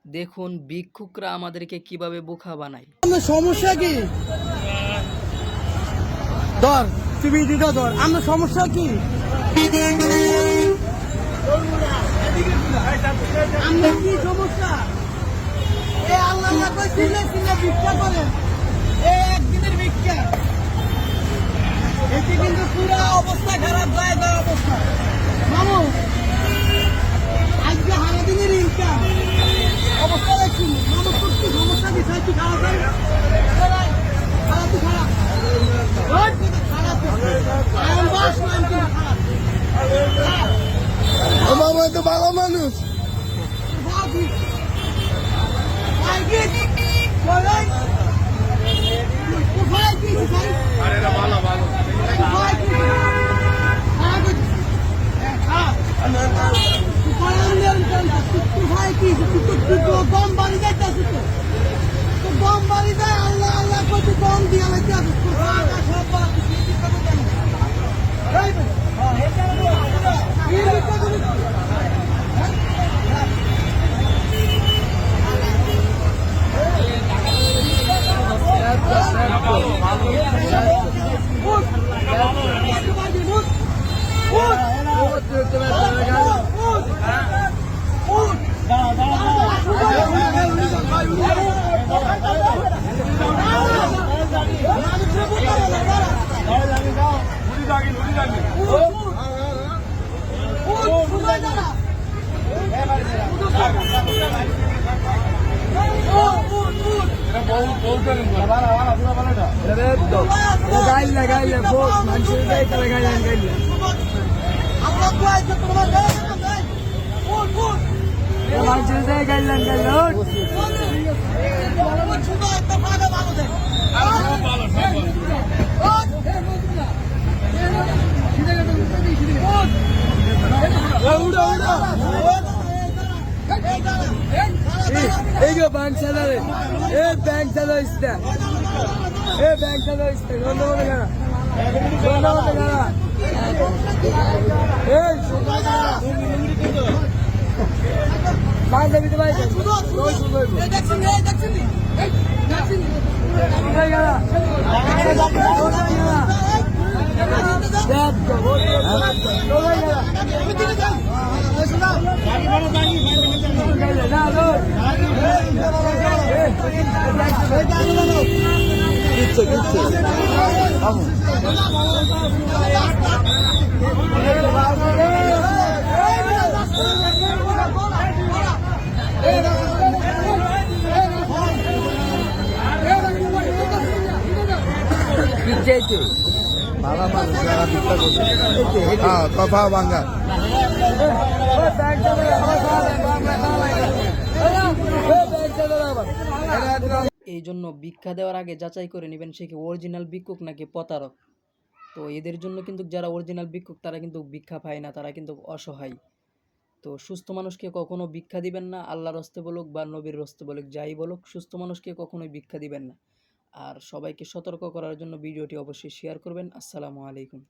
দেখুন ভিক্ষুকরা আমাদেরকে কিভাবে বোকা বানায়। সমস্যা কি ধর টিভিটা ধর আমরা সমস্যা কি আমরা কি সমস্যা এ আল্লাহ না কই চিল্লা চিল্লা ভিক্ষা করেন এই একদিনের ভিক্ষা এতে কিন্তু পুরো অবস্থা খারাপ যায় অবস্থা মামু আজকে সারাদিনের ইনকাম অবস্থা দেখছি মামু কি সমস্যা বিষয় কি খারাপ হয় খারাপ তো খারাপ মামা তো ভালো মানুষ গম বাড়ি যাইতে গম বাড়ি যায় আল্লাহ আল্লাহ করতে গম দিয়ে बैंक चला बैंक चलो बैंक चलो ভালো মানুষ যারা ভিক্ষা করছে কথা ভাঙ্গা এই জন্য ভিক্ষা দেওয়ার আগে যাচাই করে নেবেন সে কি অরিজিনাল ভিক্ষুক নাকি প্রতারক। তো এদের জন্য কিন্তু যারা অরিজিনাল ভিক্ষুক তারা কিন্তু ভিক্ষা পায় না, তারা কিন্তু অসহায়। তো সুস্থ মানুষকে কখনো ভিক্ষা দিবেন না, আল্লাহর হস্তে বলুক বা নবীর হস্তে বলুক যাই বলুক, সুস্থ মানুষকে কখনোই ভিক্ষা দিবেন না। আর সবাইকে সতর্ক করার জন্য ভিডিওটি অবশ্যই শেয়ার করবেন। আসসালামু আলাইকুম।